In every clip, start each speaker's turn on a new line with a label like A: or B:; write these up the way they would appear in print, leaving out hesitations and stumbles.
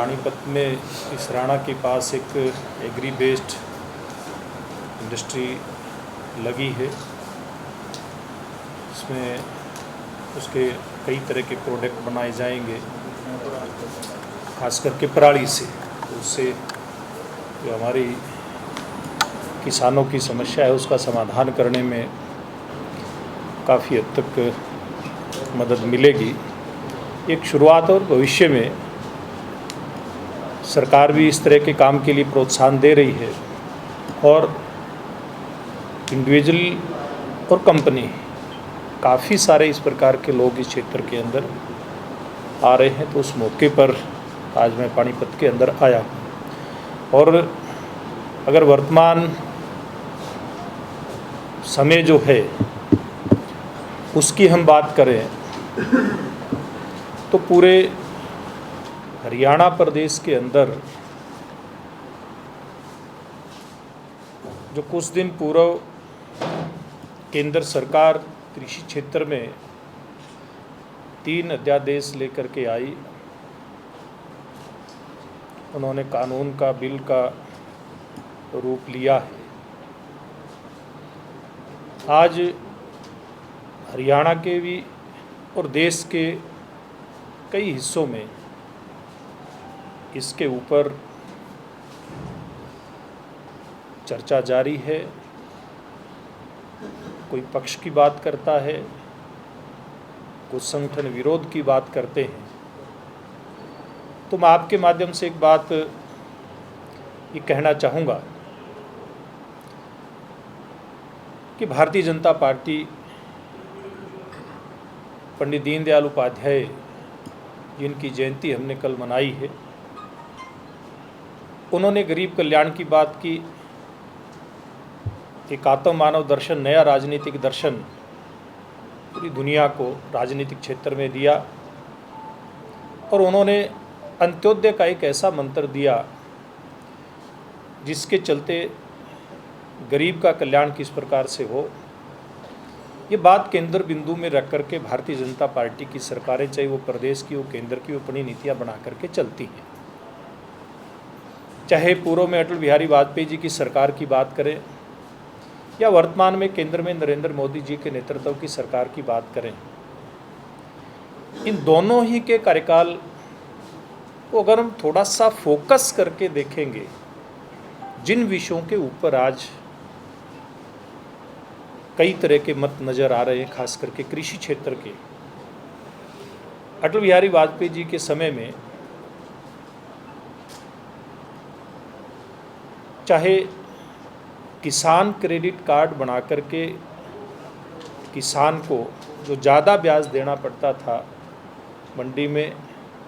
A: पानीपत में इस राणा के पास एक एग्री बेस्ड इंडस्ट्री लगी है। इसमें उसके कई तरह के प्रोडक्ट बनाए जाएंगे, खास करके पराली से। उससे जो हमारी किसानों की समस्या है उसका समाधान करने में काफ़ी हद तक मदद मिलेगी। एक शुरुआत और भविष्य में सरकार भी इस तरह के काम के लिए प्रोत्साहन दे रही है और इंडिविजुअल और कंपनी काफ़ी सारे इस प्रकार के लोग इस क्षेत्र के अंदर आ रहे हैं। तो उस मौके पर आज मैं पानीपत के अंदर आया हूँ। और अगर वर्तमान समय जो है उसकी हम बात करें तो पूरे हरियाणा प्रदेश के अंदर जो कुछ दिन पूर्व केंद्र सरकार कृषि क्षेत्र में 3 अध्यादेश लेकर के आई, उन्होंने कानून का बिल का रूप लिया है। आज हरियाणा के भी और देश के कई हिस्सों में इसके ऊपर चर्चा जारी है। कोई पक्ष की बात करता है, कुछ संगठन विरोध की बात करते हैं। तो मैं आपके माध्यम से एक बात ये कहना चाहूँगा कि भारतीय जनता पार्टी पंडित दीनदयाल उपाध्याय जिनकी जयंती हमने कल मनाई है, उन्होंने गरीब कल्याण की बात की। एक आत्म मानव दर्शन, नया राजनीतिक दर्शन पूरी दुनिया को राजनीतिक क्षेत्र में दिया और उन्होंने अंत्योदय का एक ऐसा मंत्र दिया जिसके चलते गरीब का कल्याण किस प्रकार से हो, ये बात केंद्र बिंदु में रख करके भारतीय जनता पार्टी की सरकारें, चाहे वो प्रदेश की हो केंद्र की, अपनी नीतियां बना करके चलती हैं। चाहे पूर्व में अटल बिहारी वाजपेयी जी की सरकार की बात करें या वर्तमान में केंद्र में नरेंद्र मोदी जी के नेतृत्व की सरकार की बात करें, इन दोनों ही के कार्यकाल को अगर हम थोड़ा सा फोकस करके देखेंगे, जिन विषयों के ऊपर आज कई तरह के मत नज़र आ रहे हैं, खास करके कृषि क्षेत्र के, अटल बिहारी वाजपेयी जी के समय में चाहे किसान क्रेडिट कार्ड बना करके किसान को जो ज़्यादा ब्याज देना पड़ता था मंडी में,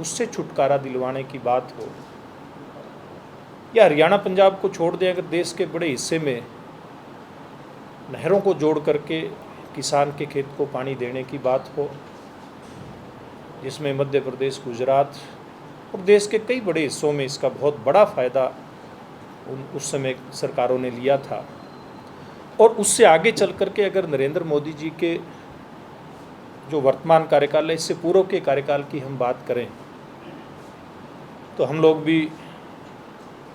A: उससे छुटकारा दिलवाने की बात हो, या हरियाणा पंजाब को छोड़ दें, अगर देश के बड़े हिस्से में नहरों को जोड़ करके किसान के खेत को पानी देने की बात हो, जिसमें मध्य प्रदेश, गुजरात और देश के कई बड़े हिस्सों में इसका बहुत बड़ा फ़ायदा उस समय सरकारों ने लिया था। और उससे आगे चल करके अगर नरेंद्र मोदी जी के जो वर्तमान कार्यकाल है, इससे पूर्व के कार्यकाल की हम बात करें तो हम लोग भी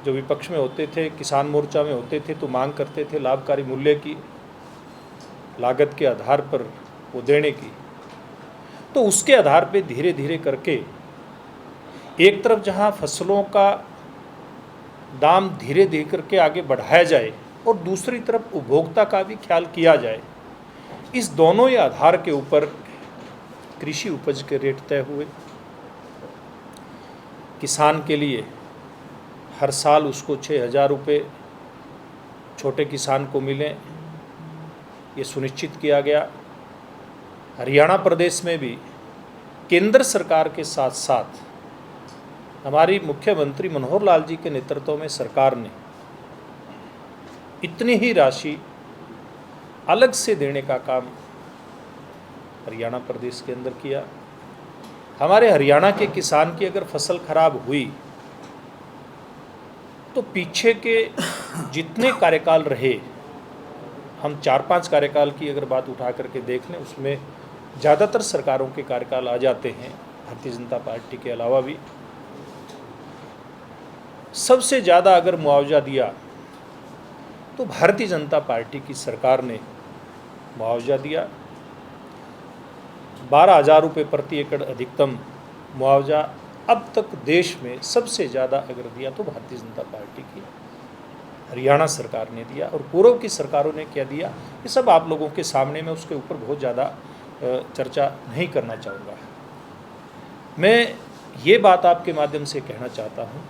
A: जो विपक्ष में होते थे, किसान मोर्चा में होते थे, तो मांग करते थे लाभकारी मूल्य की, लागत के आधार पर वो देने की। तो उसके आधार पे धीरे धीरे करके एक तरफ जहां फसलों का दाम धीरे धीरे करके आगे बढ़ाया जाए और दूसरी तरफ उपभोक्ता का भी ख्याल किया जाए, इस दोनों ही आधार के ऊपर कृषि उपज के रेट तय हुए। किसान के लिए हर साल उसको 6,000 रुपये छोटे किसान को मिलें, ये सुनिश्चित किया गया। हरियाणा प्रदेश में भी केंद्र सरकार के साथ साथ हमारी मुख्यमंत्री मनोहर लाल जी के नेतृत्व में सरकार ने इतनी ही राशि अलग से देने का काम हरियाणा प्रदेश के अंदर किया। हमारे हरियाणा के किसान की अगर फसल खराब हुई तो पीछे के जितने कार्यकाल रहे, हम 4-5 कार्यकाल की अगर बात उठा करके देख लें, उसमें ज़्यादातर सरकारों के कार्यकाल आ जाते हैं भारतीय जनता पार्टी के अलावा भी। सबसे ज़्यादा अगर मुआवजा दिया तो भारतीय जनता पार्टी की सरकार ने मुआवजा दिया। 12,000 रुपये प्रति एकड़ अधिकतम मुआवजा अब तक देश में सबसे ज़्यादा अगर दिया तो भारतीय जनता पार्टी की हरियाणा सरकार ने दिया। और पूर्व की सरकारों ने क्या दिया, ये सब आप लोगों के सामने, मैं उसके ऊपर बहुत ज़्यादा चर्चा नहीं करना चाहूँगा। मैं ये बात आपके माध्यम से कहना चाहता हूँ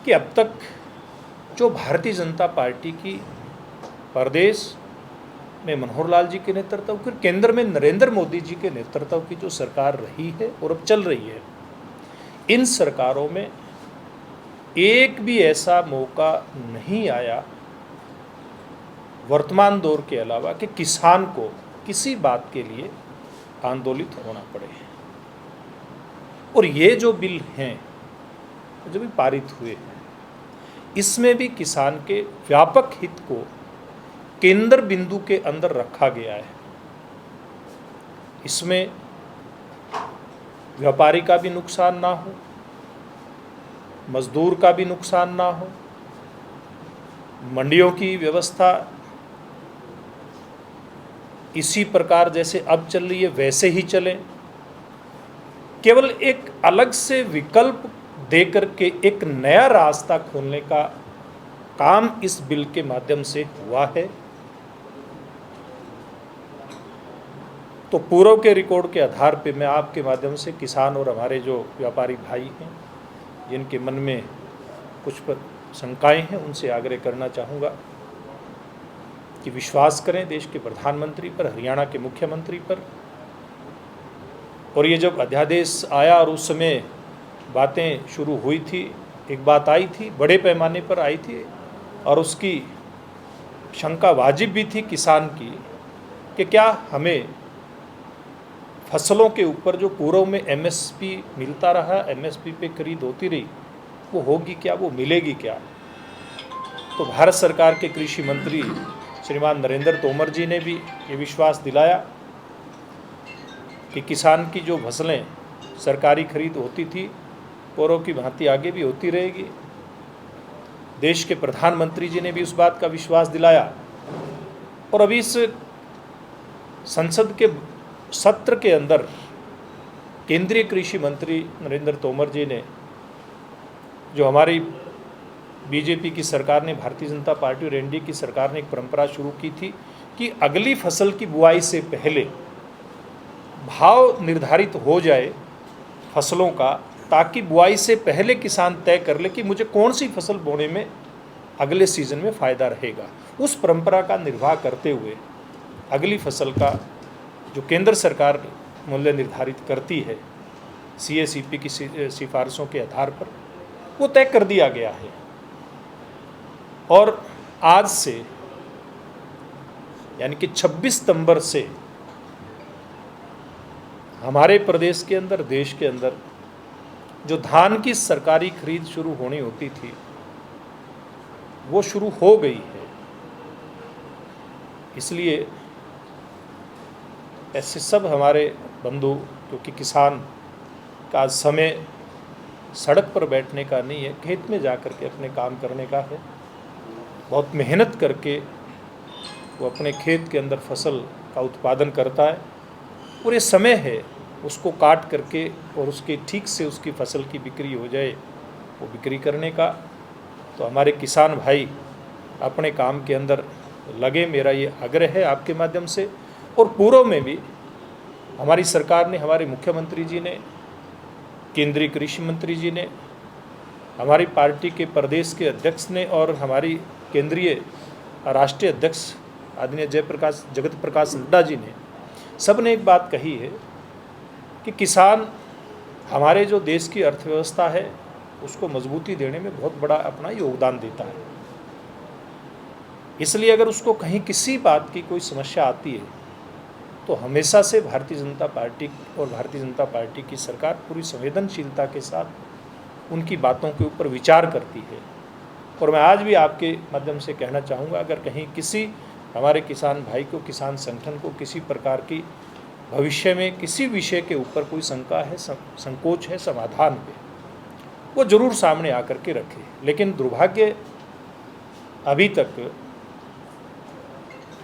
A: कि अब तक जो भारतीय जनता पार्टी की प्रदेश में मनोहर लाल जी के नेतृत्व, फिर केंद्र में नरेंद्र मोदी जी के नेतृत्व की जो सरकार रही है और अब चल रही है, इन सरकारों में एक भी ऐसा मौका नहीं आया वर्तमान दौर के अलावा कि किसान को किसी बात के लिए आंदोलित होना पड़े। और ये जो बिल हैं जो भी पारित हुए हैं, इसमें भी किसान के व्यापक हित को केंद्र बिंदु के अंदर रखा गया है। इसमें व्यापारी का भी नुकसान ना हो, मजदूर का भी नुकसान ना हो, मंडियों की व्यवस्था इसी प्रकार जैसे अब चल रही है वैसे ही चले। केवल एक अलग से विकल्प देकर के एक नया रास्ता खोलने का काम इस बिल के माध्यम से हुआ है। तो पूर्व के रिकॉर्ड के आधार पे मैं आपके माध्यम से किसान और हमारे जो व्यापारी भाई हैं जिनके मन में कुछ पर शंकाएं हैं, उनसे आग्रह करना चाहूँगा कि विश्वास करें देश के प्रधानमंत्री पर, हरियाणा के मुख्यमंत्री पर। और ये जब अध्यादेश आया और उस समय बातें शुरू हुई थी, एक बात आई थी, बड़े पैमाने पर आई थी और उसकी शंका वाजिब भी थी किसान की कि क्या हमें फसलों के ऊपर जो पूर्व में एमएसपी मिलता रहा, एमएसपी पे खरीद होती रही, वो होगी क्या, वो मिलेगी क्या। तो भारत सरकार के कृषि मंत्री श्रीमान नरेंद्र तोमर जी ने भी ये विश्वास दिलाया कि किसान की जो फसलें सरकारी खरीद होती थी पूर्व की भांति आगे भी होती रहेगी। देश के प्रधानमंत्री जी ने भी उस बात का विश्वास दिलाया। और अभी इस संसद के सत्र के अंदर केंद्रीय कृषि मंत्री नरेंद्र तोमर जी ने, जो हमारी बीजेपी की सरकार ने, भारतीय जनता पार्टी और एनडीए की सरकार ने एक परंपरा शुरू की थी कि अगली फसल की बुआई से पहले भाव निर्धारित हो जाए फसलों का, ताकि बुआई से पहले किसान तय कर ले कि मुझे कौन सी फसल बोने में अगले सीजन में फ़ायदा रहेगा। उस परंपरा का निर्वाह करते हुए अगली फसल का जो केंद्र सरकार मूल्य निर्धारित करती है सीएसीपी की सिफारिशों के आधार पर, वो तय कर दिया गया है। और आज से यानी कि 26 सितंबर से हमारे प्रदेश के अंदर, देश के अंदर जो धान की सरकारी खरीद शुरू होनी होती थी वो शुरू हो गई है। इसलिए ऐसे सब हमारे बंधु, क्योंकि किसान का समय सड़क पर बैठने का नहीं है, खेत में जा कर के अपने काम करने का है। बहुत मेहनत करके वो अपने खेत के अंदर फसल का उत्पादन करता है और ये समय है उसको काट करके और उसके ठीक से उसकी फसल की बिक्री हो जाए, वो बिक्री करने का। तो हमारे किसान भाई अपने काम के अंदर लगे, मेरा ये आग्रह है आपके माध्यम से। और पूर्व में भी हमारी सरकार ने, हमारे मुख्यमंत्री जी ने, केंद्रीय कृषि मंत्री जी ने, हमारी पार्टी के प्रदेश के अध्यक्ष ने और हमारी केंद्रीय राष्ट्रीय अध्यक्ष आदरणीय जगत प्रकाश नड्डा जी ने, सब ने एक बात कही है कि किसान हमारे जो देश की अर्थव्यवस्था है उसको मजबूती देने में बहुत बड़ा अपना योगदान देता है। इसलिए अगर उसको कहीं किसी बात की कोई समस्या आती है तो हमेशा से भारतीय जनता पार्टी और भारतीय जनता पार्टी की सरकार पूरी संवेदनशीलता के साथ उनकी बातों के ऊपर विचार करती है। और मैं आज भी आपके माध्यम से कहना चाहूँगा, अगर कहीं किसी हमारे किसान भाई को, किसान संगठन को किसी प्रकार की भविष्य में किसी विषय के ऊपर कोई शंका है, संकोच है समाधान पे, वो ज़रूर सामने आकर के रखे। लेकिन दुर्भाग्य अभी तक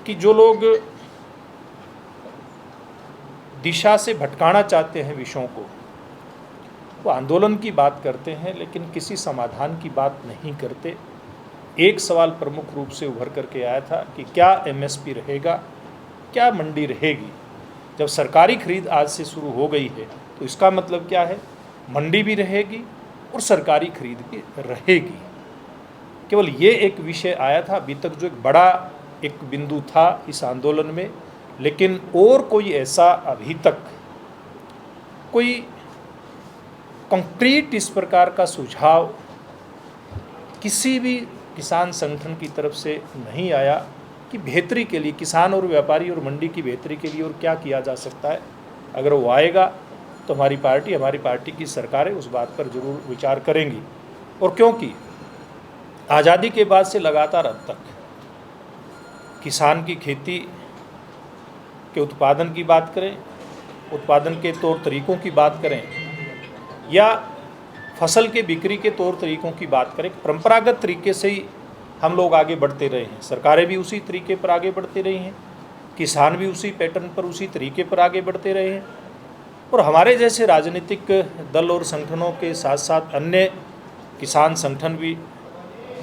A: कि जो लोग दिशा से भटकाना चाहते हैं विषयों को, वो आंदोलन की बात करते हैं लेकिन किसी समाधान की बात नहीं करते। एक सवाल प्रमुख रूप से उभर करके आया था कि क्या एमएसपी रहेगा, क्या मंडी रहेगी। जब सरकारी खरीद आज से शुरू हो गई है तो इसका मतलब क्या है, मंडी भी रहेगी और सरकारी खरीद भी रहेगी। केवल ये एक विषय आया था अभी तक जो एक बड़ा एक बिंदु था इस आंदोलन में, लेकिन और कोई ऐसा अभी तक कोई कंक्रीट इस प्रकार का सुझाव किसी भी किसान संगठन की तरफ से नहीं आया कि बेहतरी के लिए, किसान और व्यापारी और मंडी की बेहतरी के लिए और क्या किया जा सकता है। अगर वो आएगा तो हमारी पार्टी की सरकारें उस बात पर जरूर विचार करेंगी। और क्योंकि आज़ादी के बाद से लगातार अब तक किसान की खेती के उत्पादन की बात करें, उत्पादन के तौर तरीक़ों की बात करें या फसल के बिक्री के तौर तरीक़ों की बात करें, परंपरागत तरीके से ही हम लोग आगे बढ़ते रहे हैं। सरकारें भी उसी तरीके पर आगे बढ़ते रही हैं, किसान भी उसी पैटर्न पर उसी तरीके पर आगे बढ़ते रहे हैं। और हमारे जैसे राजनीतिक दल और संगठनों के साथ साथ अन्य किसान संगठन भी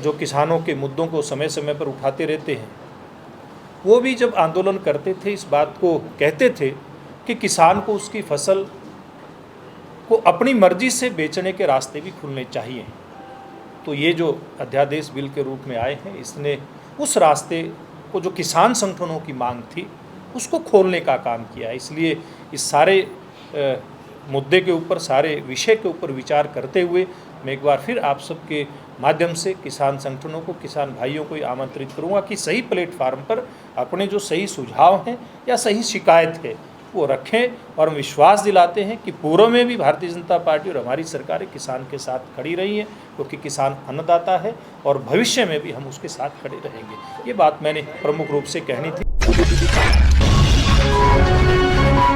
A: जो किसानों के मुद्दों को समय समय पर उठाते रहते हैं, वो भी जब आंदोलन करते थे इस बात को कहते थे कि किसान को उसकी फसल को अपनी मर्जी से बेचने के रास्ते भी खुलने चाहिए। तो ये जो अध्यादेश बिल के रूप में आए हैं, इसने उस रास्ते को जो किसान संगठनों की मांग थी उसको खोलने का काम किया है। इसलिए इस सारे मुद्दे के ऊपर, सारे विषय के ऊपर विचार करते हुए मैं एक बार फिर आप सबके माध्यम से किसान संगठनों को, किसान भाइयों को आमंत्रित करूंगा कि सही प्लेटफार्म पर अपने जो सही सुझाव हैं या सही शिकायत है वो रखें। और हम विश्वास दिलाते हैं कि पूर्व में भी भारतीय जनता पार्टी और हमारी सरकारें किसान के साथ खड़ी रही हैं, क्योंकि किसान अन्नदाता है और भविष्य में भी हम उसके साथ खड़े रहेंगे। ये बात मैंने प्रमुख रूप से कहनी थी।